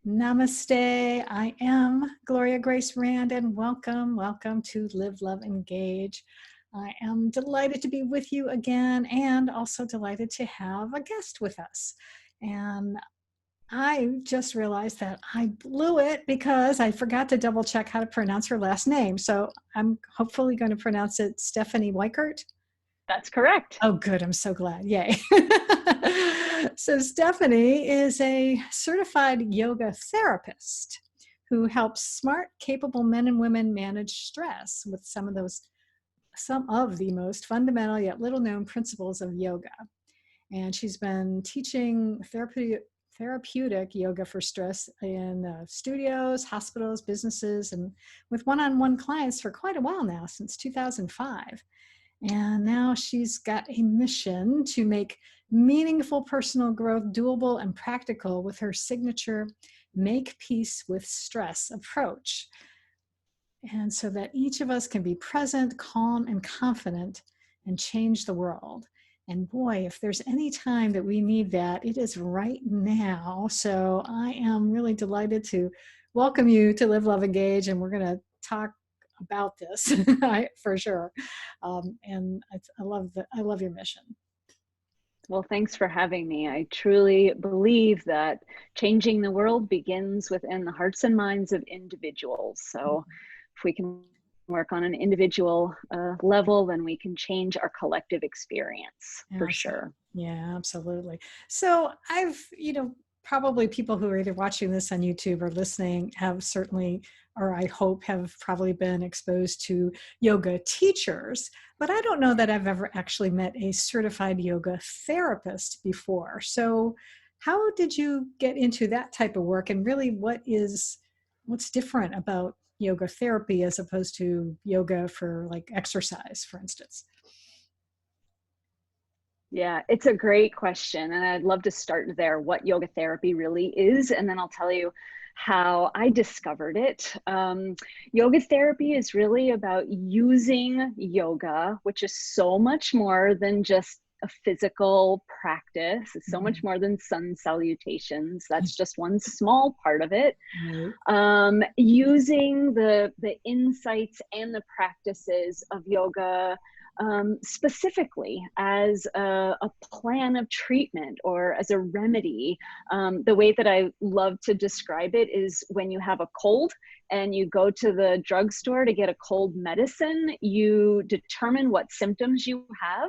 Namaste. I am Gloria Grace Rand, and welcome to Live, Love, Engage. I am delighted to be with you again, and also delighted to have a guest with us. And I just realized that I blew it because I forgot to double check how to pronounce her last name. So I'm hopefully going to pronounce it Stephannie Weikert. That's correct. Oh, good. I'm so glad. Yay. So Stephannie is a certified yoga therapist who helps smart, capable men and women manage stress with some of the most fundamental yet little known principles of yoga. And she's been teaching therapeutic yoga for stress in studios, hospitals, businesses, and with one-on-one clients for quite a while now, since 2005. And now she's got a mission to make meaningful personal growth doable and practical with her signature Make Peace with Stress approach. And so that each of us can be present, calm, and confident and change the world. And boy, if there's any time that we need that, it is right now. So I am really delighted to welcome you to Live, Love, Engage. And we're going to talk about this for sure. And I love your mission. Well, thanks for having me. I truly believe that changing the world begins within the hearts and minds of individuals. So if we can work on an individual level, then we can change our collective experience for sure. Yeah, absolutely. So probably people who are either watching this on YouTube or listening have certainly, or I hope have probably been exposed to yoga teachers, but I don't know that I've ever actually met a certified yoga therapist before. So how did you get into that type of work, and really what's different about yoga therapy as opposed to yoga for like exercise, for instance? Yeah, it's a great question. And I'd love to start there, what yoga therapy really is. And then I'll tell you how I discovered it. Yoga therapy is really about using yoga, which is so much more than just a physical practice. It's so much more than sun salutations. That's just one small part of it. Using the insights and the practices of yoga specifically as a plan of treatment or as a remedy. The way that I love to describe it is when you have a cold and you go to the drugstore to get a cold medicine, you determine what symptoms you have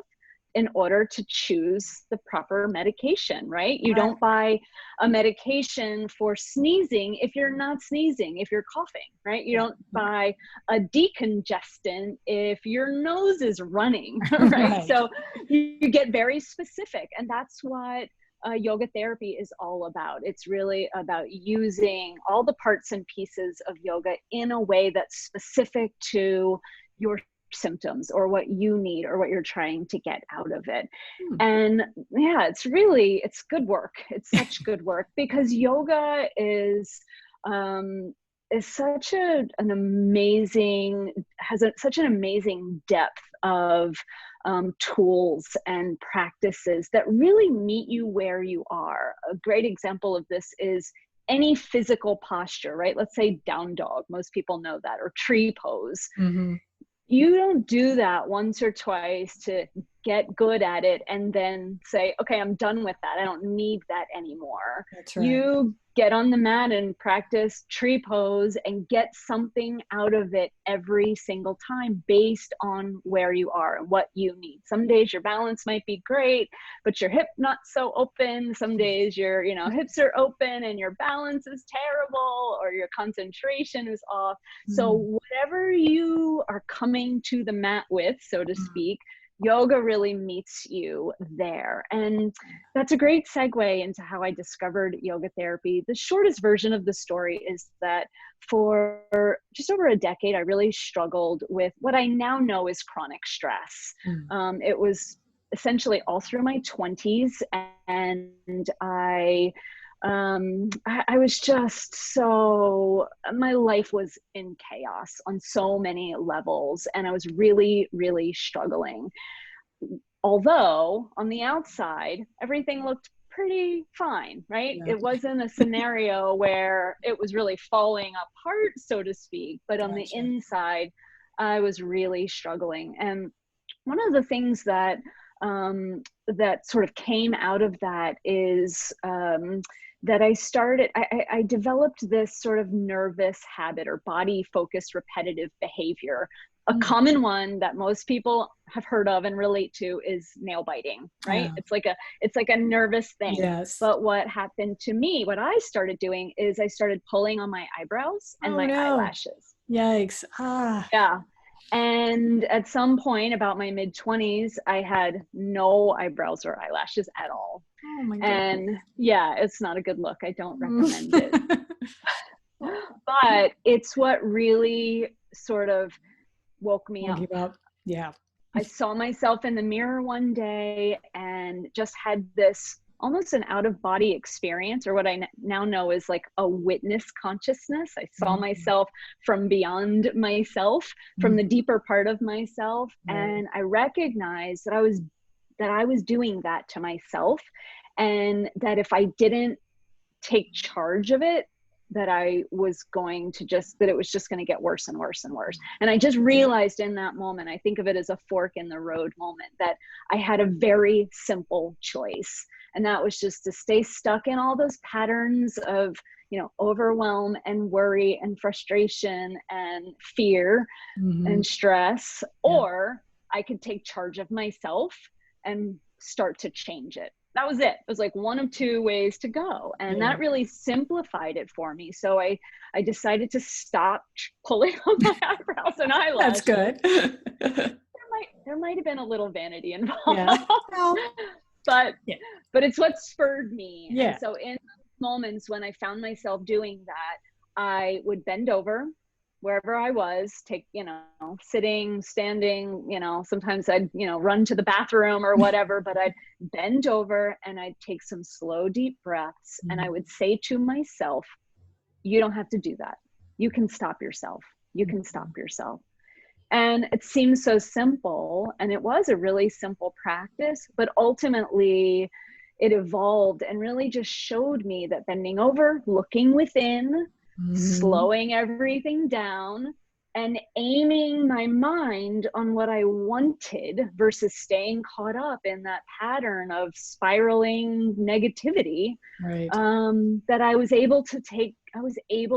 in order to choose the proper medication, right? You don't buy a medication for sneezing if you're not sneezing, if you're coughing, right? You don't buy a decongestant if your nose is running, right? So you get very specific, and that's what yoga therapy is all about. It's really about using all the parts and pieces of yoga in a way that's specific to your symptoms or what you need or what you're trying to get out of it. And yeah, it's good work. It's such good work because yoga is such an amazing, such an amazing depth of tools and practices that really meet you where you are. A great example of this is any physical posture, right? Let's say down dog. Most people know that, or tree pose. You don't do that once or twice to get good at it and then say, okay, I'm done with that. I don't need that anymore. That's right. You get on the mat and practice tree pose and get something out of it every single time based on where you are and what you need. Some days your balance might be great, but your hip not so open. Some days your hips are open and your balance is terrible or your concentration is off. So whatever you are coming to the mat with, so to speak, yoga really meets you there. And that's a great segue into how I discovered yoga therapy. The shortest version of the story is that for just over a decade, I really struggled with what I now know is chronic stress. It was essentially all through my 20s, and I was just my life was in chaos on so many levels, and I was really, really struggling. Although on the outside, everything looked pretty fine, right? Yeah. It wasn't a scenario where it was really falling apart, so to speak, but on the Gotcha. inside, I was really struggling. And one of the things that that sort of came out of that is that I developed this sort of nervous habit or body focused repetitive behavior. A Mm. common one that most people have heard of and relate to is nail biting, right? Yeah. It's like a nervous thing. Yes. But what happened to me, what I started doing is I started pulling on my eyebrows and Oh my no. eyelashes. Yikes. Ah. Yeah. And at some point about my mid 20s, I had no eyebrows or eyelashes at all. Oh my goodness. And yeah, it's not a good look. I don't recommend it. Mm. But it's what really sort of woke me Won't up. give up. Yeah. I saw myself in the mirror one day and just had this almost an out of body experience, or what I now know is like a witness consciousness. I saw Mhm. myself from beyond myself, from the deeper part of myself. Right. And I recognized that I was doing that to myself, and that if I didn't take charge of it, that I was going to that it was just going to get worse and worse and worse. And I just realized in that moment, I think of it as a fork in the road moment, that I had a very simple choice. And that was just to stay stuck in all those patterns of, overwhelm and worry and frustration and fear and stress, Yeah. or I could take charge of myself and start to change it. That was it. It was like one of two ways to go. And Yeah. that really simplified it for me. So I decided to stop pulling on my eyebrows and eyelashes. That's good. There might have been a little vanity involved. Yeah. Well, but yeah. but it's what spurred me. Yeah. And so in moments when I found myself doing that, I would bend over wherever I was, sitting, standing, sometimes I'd, run to the bathroom or whatever, but I'd bend over and I'd take some slow, deep breaths. And I would say to myself, you don't have to do that. You can stop yourself. You can stop yourself. And it seems so simple, and it was a really simple practice, but ultimately it evolved and really just showed me that bending over, looking within, slowing everything down, and aiming my mind on what I wanted versus staying caught up in that pattern of spiraling negativity, Right. that I was able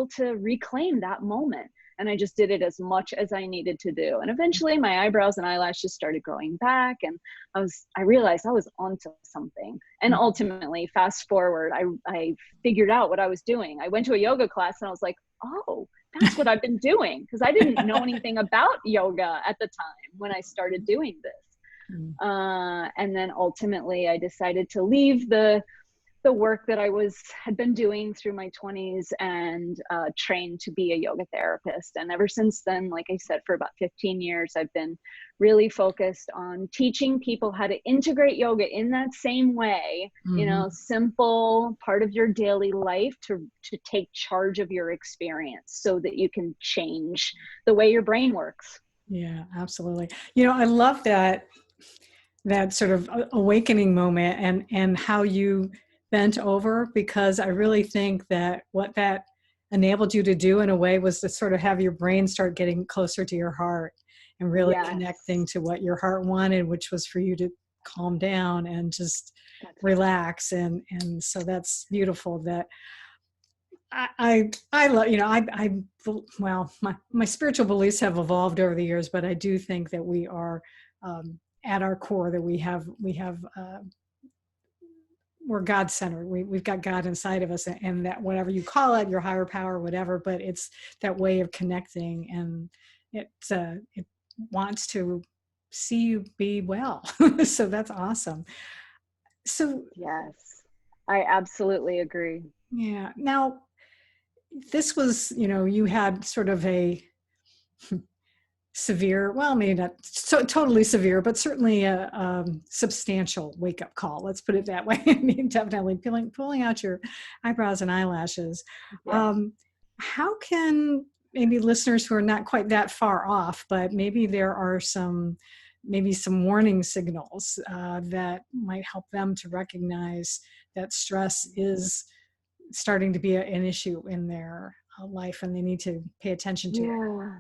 to reclaim that moment. And I just did it as much as I needed to do. And eventually my eyebrows and eyelashes started growing back, and I realized I was onto something. And ultimately, fast forward, I figured out what I was doing. I went to a yoga class and I was like, oh, that's what I've been doing. Because I didn't know anything about yoga at the time when I started doing this. And then ultimately I decided to leave the work that I had been doing through my 20s and trained to be a yoga therapist. And ever since then, like I said, for about 15 years, I've been really focused on teaching people how to integrate yoga in that same way, simple part of your daily life to take charge of your experience so that you can change the way your brain works. Yeah, absolutely. I love that sort of awakening moment and how you bent over, because I really think that what that enabled you to do in a way was to sort of have your brain start getting closer to your heart and really connecting to what your heart wanted, which was for you to calm down and just relax. And so that's beautiful. That I love, well, my spiritual beliefs have evolved over the years, but I do think that we are at our core, that we have we're God-centered. We've got God inside of us, and that whatever you call it, your higher power, whatever, but it's that way of connecting, and it wants to see you be well. So that's awesome. So yes, I absolutely agree. Yeah. Now, this was, you had sort of a severe, well, maybe not so totally severe, but certainly a substantial wake-up call. Let's put it that way. I mean, definitely pulling out your eyebrows and eyelashes. Yes. How can maybe listeners who are not quite that far off, but maybe there are some warning signals that might help them to recognize that stress is starting to be an issue in their life, and they need to pay attention to it. Yeah.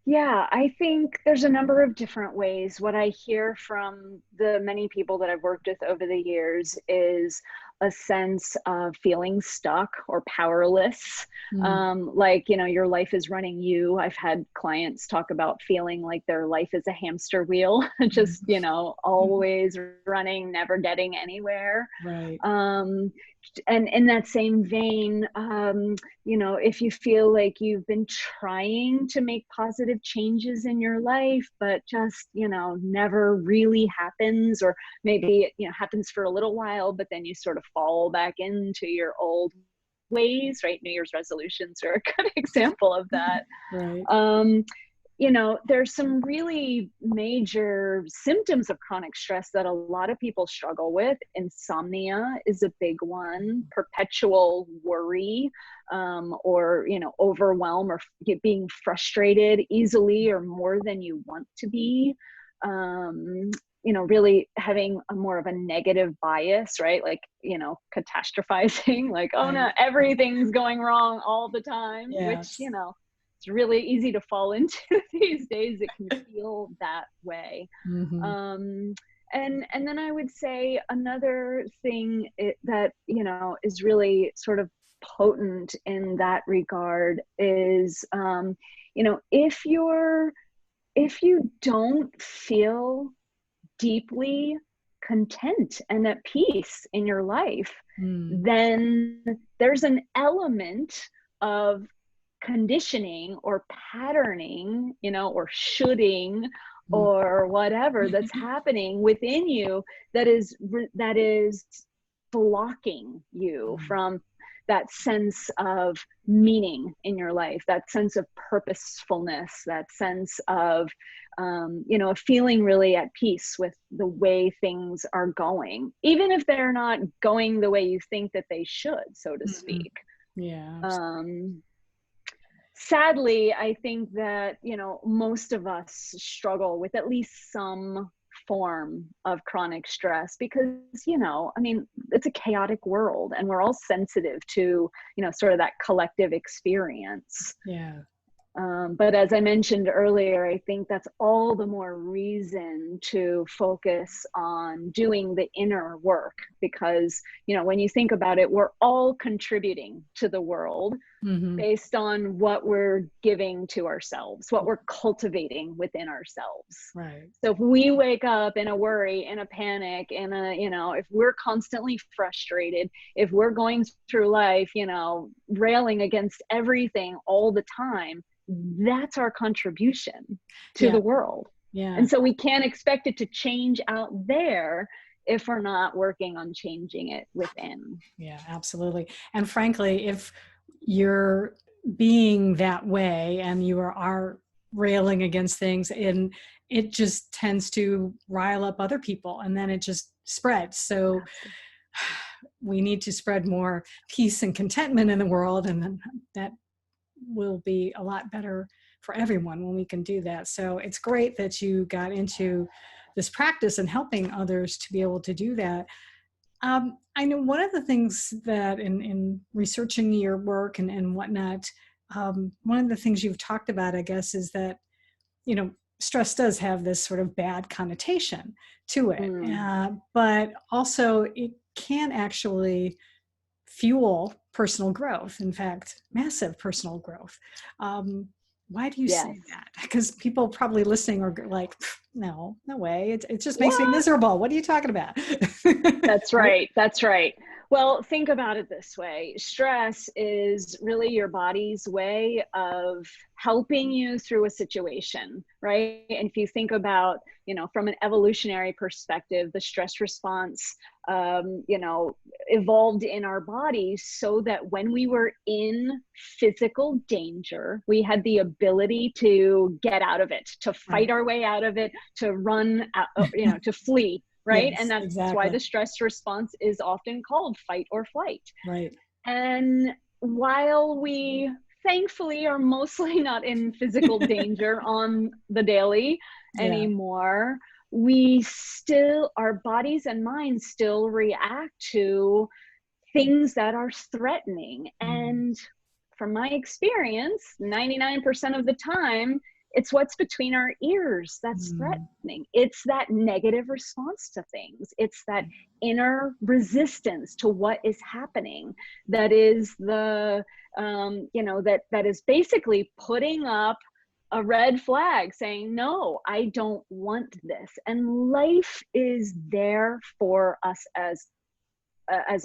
Yeah, I think there's a number of different ways. What I hear from the many people that I've worked with over the years is a sense of feeling stuck or powerless. Like, your life is running you. I've had clients talk about feeling like their life is a hamster wheel, just, always running, never getting anywhere. Right. And in that same vein, if you feel like you've been trying to make positive changes in your life, but just, never really happens, or maybe it, happens for a little while, but then you sort of fall back into your old ways, right? New Year's resolutions are a good example of that. Right. There's some really major symptoms of chronic stress that a lot of people struggle with. Insomnia is a big one, perpetual worry, or, overwhelm, or being frustrated easily or more than you want to be. Really having a more of a negative bias, right? Like, catastrophizing, like, oh no, everything's going wrong all the time, Yes. which, it's really easy to fall into these days. It can feel that way. And then I would say another thing that, is really sort of potent in that regard is, if you don't feel deeply content and at peace in your life, then there's an element of conditioning or patterning, or shoulding or whatever that's happening within you that is blocking you from that sense of meaning in your life, that sense of purposefulness, that sense of, feeling really at peace with the way things are going, even if they're not going the way you think that they should, so to speak. Yeah. Sadly, I think that, most of us struggle with at least some form of chronic stress because, it's a chaotic world and we're all sensitive to, sort of that collective experience. Yeah. But as I mentioned earlier, I think that's all the more reason to focus on doing the inner work because, when you think about it, we're all contributing to the world based on what we're giving to ourselves, what we're cultivating within ourselves. Right. So if we wake up in a worry, in a panic, if we're constantly frustrated, if we're going through life, railing against everything all the time, that's our contribution to the world. Yeah. And so we can't expect it to change out there if we're not working on changing it within. Yeah, absolutely. And frankly, if you're being that way and you are railing against things, and it just tends to rile up other people and then it just spreads. So we need to spread more peace and contentment in the world, and then that will be a lot better for everyone when we can do that. So it's great that you got into this practice and helping others to be able to do that. I know one of the things that in researching your work and whatnot, one of the things you've talked about, I guess, is that, stress does have this sort of bad connotation to it, but also it can actually fuel personal growth. In fact, massive personal growth. Why do you say that? Because people probably listening are like, no way. It just makes me miserable. What are you talking about? That's right. That's right. Well, think about it this way. Stress is really your body's way of helping you through a situation, right? And if you think about, from an evolutionary perspective, the stress response, evolved in our bodies so that when we were in physical danger, we had the ability to get out of it, to fight our way out of it, to run, to flee. Right. Yes, and that's why the stress response is often called fight or flight. Right. And while we thankfully are mostly not in physical danger on the daily anymore, our bodies and minds still react to things that are threatening. And from my experience, 99% of the time, it's what's between our ears that's threatening. It's that negative response to things. It's that inner resistance to what is happening. That is that is basically putting up a red flag saying, no, I don't want this. And life is there for us as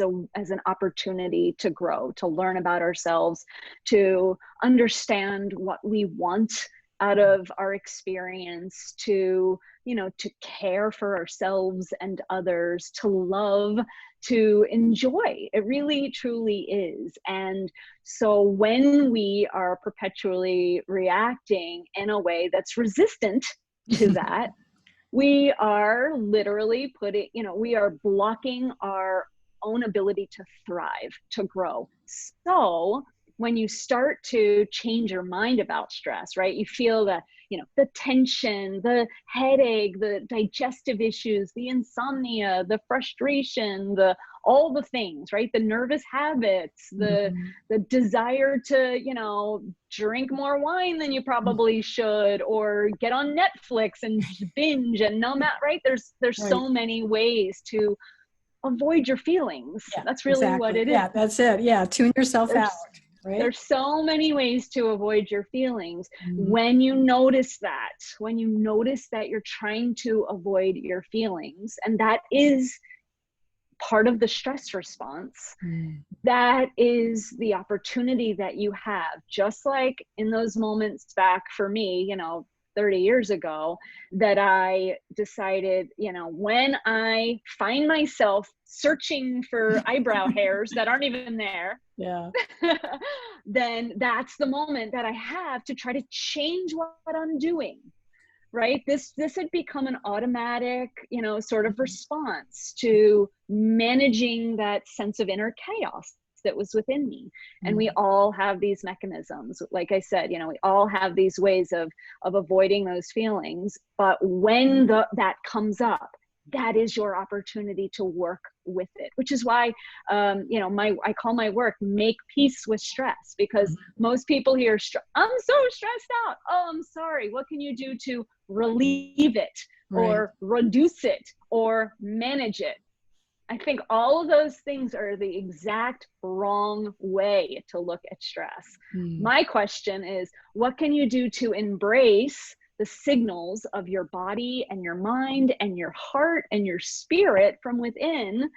an opportunity to grow, to learn about ourselves, to understand what we want out of our experience, to care for ourselves and others, to love, to enjoy. It really, truly is. And so when we are perpetually reacting in a way that's resistant to that, we are literally we are blocking our own ability to thrive, to grow. So when you start to change your mind about stress, right? You feel the tension, the headache, the digestive issues, the insomnia, the frustration, all the things, right? The nervous habits, the desire to, drink more wine than you probably should, or get on Netflix and binge and numb out, right? There's right. So many ways to avoid your feelings. Yeah, that's really what it is. Yeah, that's it. Yeah, tune yourself out. Right? There's so many ways to avoid your feelings. When you notice that you're trying to avoid your feelings, and that is part of the stress response, that is the opportunity that you have. Just like in those moments back for me, 30 years ago, that I decided, when I find myself searching for eyebrow hairs that aren't even there, then that's the moment that I have to try to change what I'm doing, right? This had become an automatic, sort of response to managing that sense of inner chaos that was within me. And we all have these mechanisms. Like I said, we all have these ways of avoiding those feelings. But when that comes up, that is your opportunity to work with it, which is why, I call my work Make Peace with Stress, because most people hear, I'm so stressed out. Oh, I'm sorry. What can you do to relieve it, or reduce it, or manage it? I think all of those things are the exact wrong way to look at stress. My question is, what can you do to embrace the signals of your body and your mind and your heart and your spirit from within,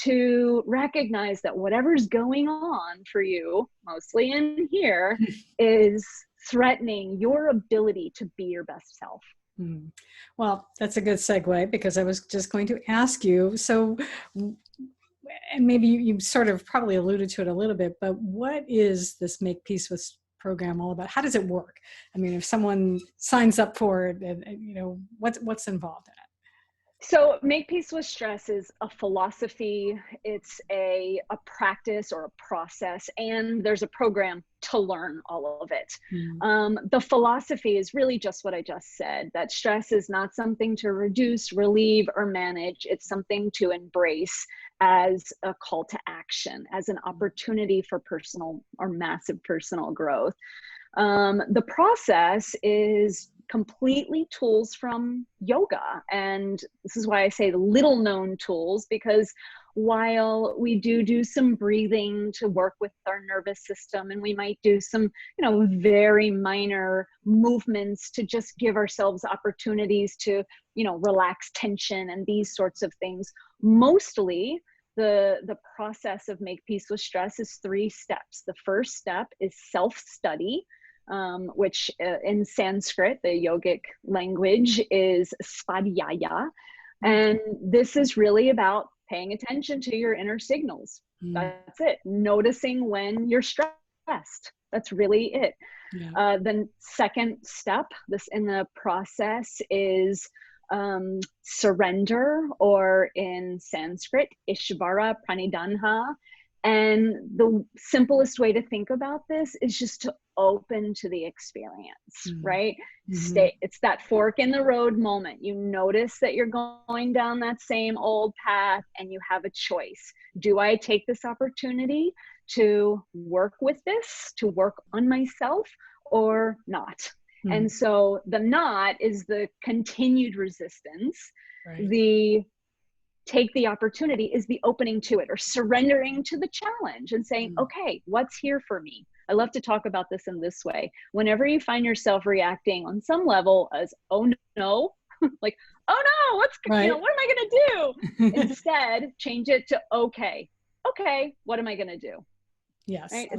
to recognize that whatever's going on for you, mostly in here, is threatening your ability to be your best self? Well, that's a good segue, because I was just going to ask you, so, and maybe you sort of probably alluded to it a little bit, but what is this Make Peace with program all about? How does it work? I mean, if someone signs up for it, and what's involved in it? So Make Peace with Stress is a philosophy. It's a practice or a process, and there's a program to learn all of it. The philosophy is really just what I just said, that stress is not something to reduce, relieve, or manage. It's something to embrace as a call to action, as an opportunity for personal or massive personal growth. The process is completely tools from yoga. And this is why I say the little known tools, because while we do some breathing to work with our nervous system, and we might do some, very minor movements to just give ourselves opportunities to, relax tension and these sorts of things, mostly the process of Make Peace with Stress is 3 steps. The first step is self-study, which in Sanskrit, the yogic language, is svadhyaya. And this is really about paying attention to your inner signals. That's it. Noticing when you're stressed. That's really it. Then second step, this in the process, is surrender, or in Sanskrit, Ishvara Pranidhanha. And the simplest way to think about this is just to open to the experience, right? It's that fork in the road moment. You notice that you're going down that same old path and you have a choice. Do I take this opportunity to work with this, to work on myself, or not? And so the not is the continued resistance. Right. The take the opportunity is the opening to it, or surrendering to the challenge and saying, okay, what's here for me? I love to talk about this in this way. Whenever you find yourself reacting on some level as, oh no, like, oh no, what am I going to do? Instead, change it to, okay, what am I going to do? Yes. Right?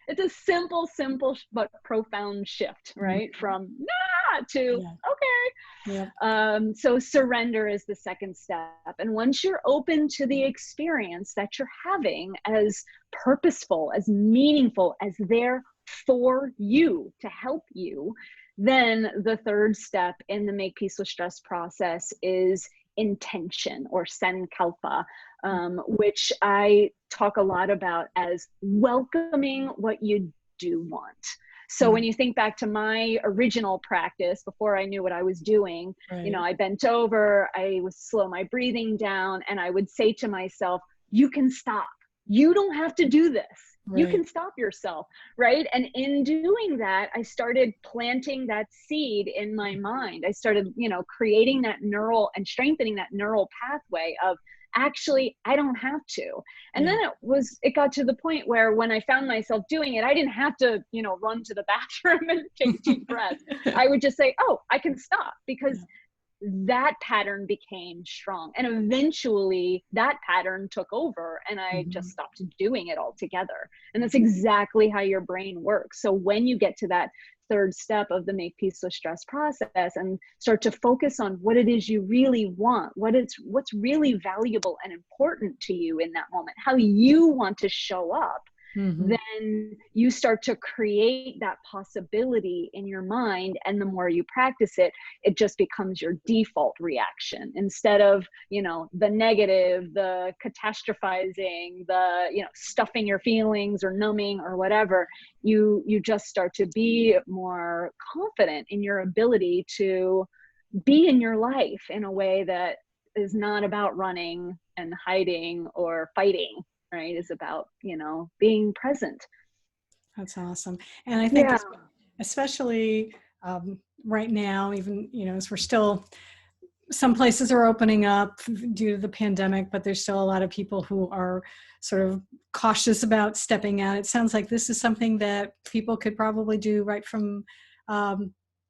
It's a simple, but profound shift, right? From to okay. So surrender is the second step. And once you're open to the experience that you're having as purposeful, as meaningful, as there for you, to help you, then the third step in the Make Peace with Stress process is intention, or sankalpa, which I talk a lot about as welcoming what you do want. So when you think back to my original practice before I knew what I was doing, I bent over, I would slow my breathing down, and I would say to myself, you can stop. You don't have to do this. You can stop yourself, right? And in doing that, I started planting that seed in my mind. I started, creating that and strengthening that neural pathway of, actually, I don't have to. And then it got to the point where when I found myself doing it, I didn't have to, run to the bathroom and take deep breaths. I would just say, oh, I can stop, because that pattern became strong. And eventually that pattern took over and I just stopped doing it altogether. And that's exactly how your brain works. So when you get to that third step of the Make Peace with Stress process and start to focus on what it is you really want, what's really valuable and important to you in that moment, how you want to show up, then you start to create that possibility in your mind. And the more you practice it, it just becomes your default reaction. Instead of, the negative, the catastrophizing, the, stuffing your feelings or numbing or whatever, you just start to be more confident in your ability to be in your life in a way that is not about running and hiding or fighting, right? Is about, being present. That's awesome. And I think especially right now, even, as we're still, some places are opening up due to the pandemic, but there's still a lot of people who are sort of cautious about stepping out. It sounds like this is something that people could probably do right from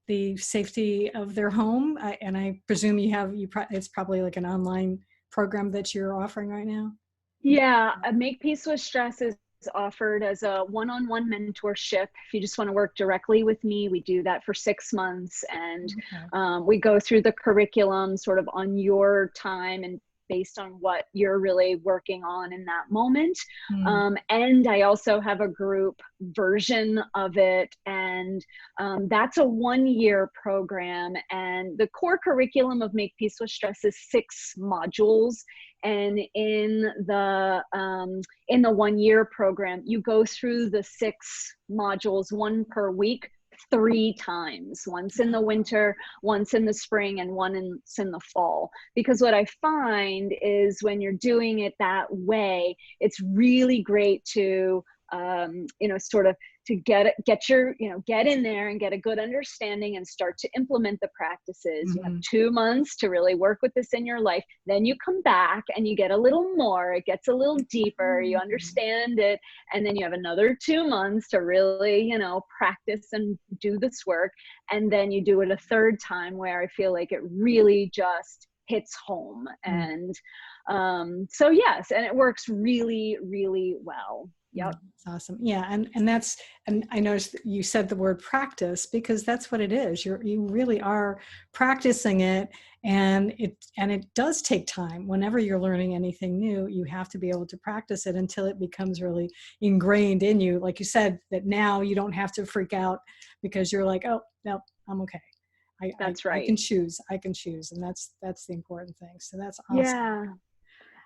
the safety of their home. And I presume it's probably like an online program that you're offering right now. Yeah, Make Peace with Stress is offered as a one-on-one mentorship. If you just want to work directly with me, we do that for 6 months. And we go through the curriculum sort of on your time and based on what you're really working on in that moment. And I also have a group version of it. And that's a 1-year program. And the core curriculum of Make Peace with Stress is 6 modules. And in the 1-year program, you go through the 6 modules, 1 per week, 3 times, once in the winter, once in the spring, and once in the fall. Because what I find is when you're doing it that way, it's really great to, sort of to get in there and get a good understanding and start to implement the practices. You have 2 months to really work with this in your life. Then you come back and you get a little more, it gets a little deeper, you understand it. And then you have another 2 months to really, practice and do this work. And then you do it a third time where I feel like it really just hits home. And so yes, and it works really, really well. Yep. That's awesome. Yeah. And I noticed that you said the word practice, because that's what it is. You really are practicing it, and it does take time. Whenever you're learning anything new, you have to be able to practice it until it becomes really ingrained in you. Like you said, that now you don't have to freak out because you're like, oh, no, I'm okay. That's right. I can choose. And that's the important thing. So that's awesome. Yeah.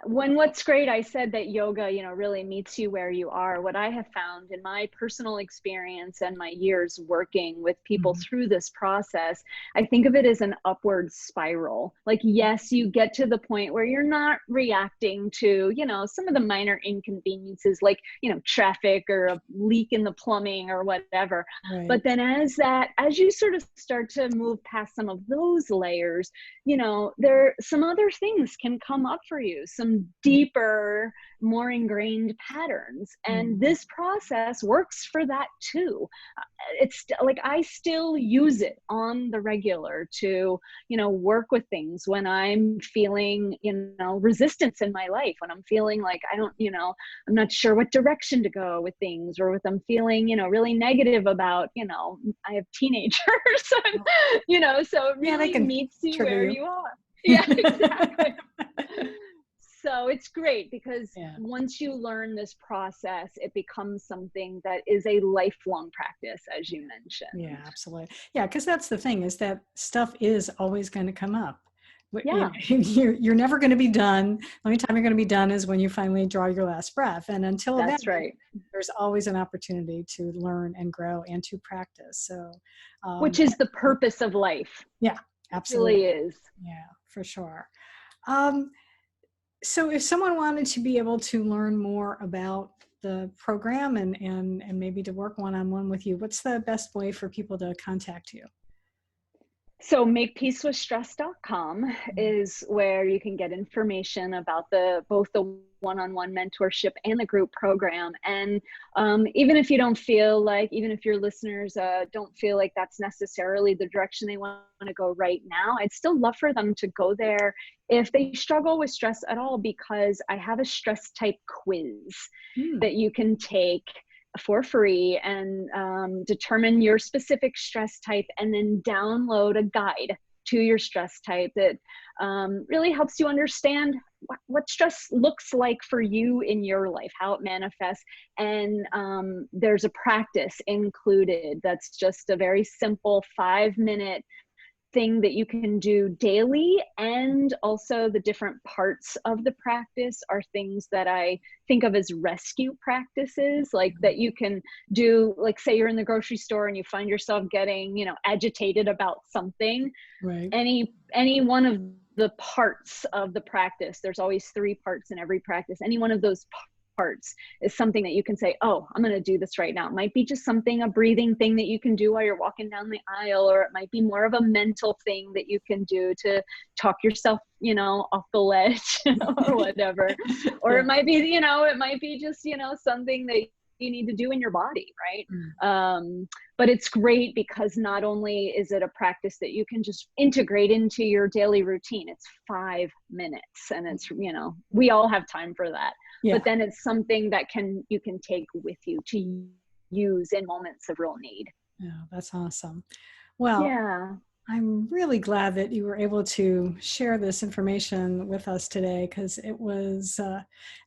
What's great, I said that yoga, really meets you where you are. What I have found in my personal experience and my years working with people Mhm. through this process, I think of it as an upward spiral. Like, yes, you get to the point where you're not reacting to, some of the minor inconveniences, like, traffic or a leak in the plumbing or whatever. But Right. then as you sort of start to move past some of those layers, there some other things can come up for you, some deeper, more ingrained patterns, and Mhm. this process works for that too. It's like I still use it on the regular to work with things when I'm feeling resistance in my life, when I'm feeling like I don't I'm not sure what direction to go with things, or with I'm feeling really negative about I have teenagers and so it Yeah, they really can meets you trigger where you. you are. Yeah, exactly. So it's great because Yeah. once you learn this process, it becomes something that is a lifelong practice, as you Yeah, mentioned. absolutely. Yeah, because that's the thing, is that stuff is always going to come up. Yeah, You're never going to be done. The only time you're going to be done is when you finally draw your last breath. And until then, that's right. there's always an opportunity to learn and grow and to practice. So, Which is the purpose of life. yeah, It absolutely. really is. Yeah, for sure. Um, so if someone wanted to be able to learn more about the program and maybe to work one-on-one with you, what's the best way for people to contact you? So makepeacewithstress.com is where you can get information about both the one-on-one mentorship and the group program. And even if you don't feel like, even if your listeners don't feel like that's necessarily the direction they want to go right now, I'd still love for them to go there if they struggle with stress at all, because I have a stress type quiz Hmm. that you can take for free and determine your specific stress type, and then download a guide to your stress type that really helps you understand what stress looks like for you in your life, how it manifests. And there's a practice included that's just a very simple 5-minute thing that you can do daily. And also the different parts of the practice are things that I think of as rescue practices, like that you can do, like say you're in the grocery store and you find yourself getting agitated about something. Right. Any one of the parts of the practice, there's always 3 parts in every practice, any one of those parts is something that you can say, oh, I'm going to do this right now. It might be just a breathing thing that you can do while you're walking down the aisle, or it might be more of a mental thing that you can do to talk yourself, off the ledge or whatever. Or Yeah. it might be, just, something that you need to do in your body, right? But it's great because not only is it a practice that you can just integrate into your daily routine, it's 5 minutes, and it's, we all have time for that. Yeah. But then it's something that you can take with you to use in moments of real need. Yeah, that's awesome. Well, Yeah. I'm really glad that you were able to share this information with us today, because it was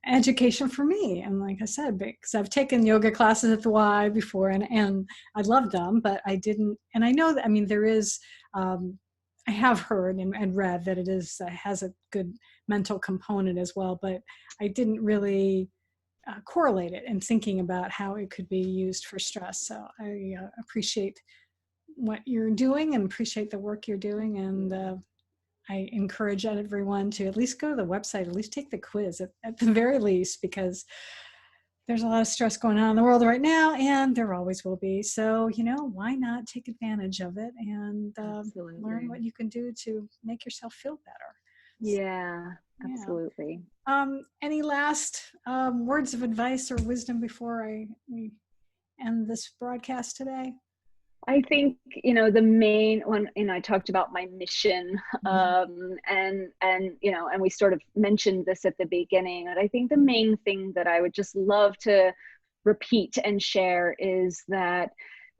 education for me. And like I said, because I've taken yoga classes at the Y before, and I loved them, but I didn't. And I know that, I mean, there is, I have heard and read that it is has a good mental component as well, but I didn't really correlate it and thinking about how it could be used for stress. So I appreciate what you're doing and appreciate the work you're doing. And I encourage everyone to at least go to the website, at least take the quiz at the very least, because there's a lot of stress going on in the world right now, and there always will be. So, why not take advantage of it and learn Absolutely. what you can do to make yourself feel better. Yeah, Yeah. absolutely. Any last words of advice or wisdom before we end this broadcast today? I think, the main one, I talked about my mission, and we sort of mentioned this at the beginning, but I think the main thing that I would just love to repeat and share is that,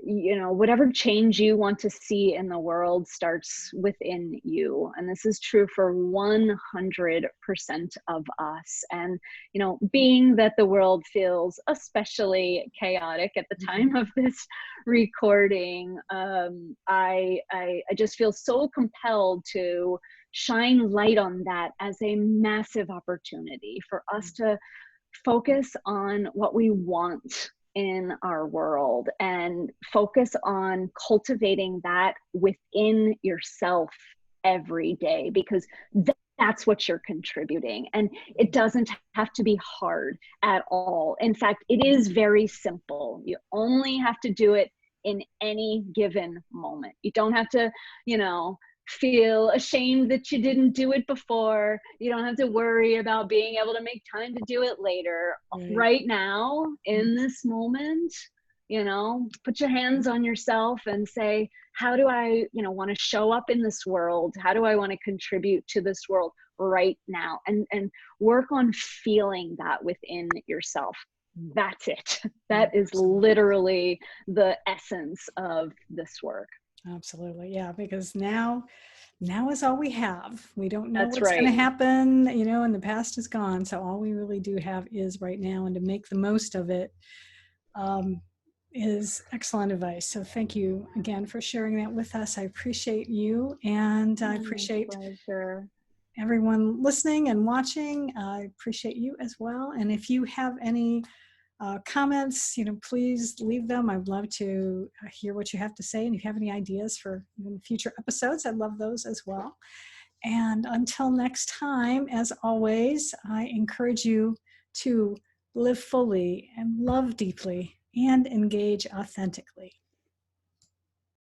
whatever change you want to see in the world starts within you. And this is true for 100% of us. And, being that the world feels especially chaotic at the time of this recording, I just feel so compelled to shine light on that as a massive opportunity for us to focus on what we want in our world and focus on cultivating that within yourself every day, because that's what you're contributing. And it doesn't have to be hard at all. In fact, it is very simple. You only have to do it in any given moment. You don't have to, feel ashamed that you didn't do it before. You don't have to worry about being able to make time to do it later. Right now, in this moment, put your hands on yourself and say, how do I, want to show up in this world? How do I want to contribute to this world right now? And work on feeling that within yourself. That's it. That is literally the essence of this work. Absolutely. Yeah. Because now is all we have. We don't know That's what's right. going to happen, and the past is gone. So all we really do have is right now, and to make the most of it is excellent advice. So thank you again for sharing that with us. I appreciate you, and I appreciate everyone listening and watching. I appreciate you as well. And if you have any comments, please leave them. I'd love to hear what you have to say. And if you have any ideas for even future episodes, I'd love those as well. And until next time, as always, I encourage you to live fully and love deeply and engage authentically.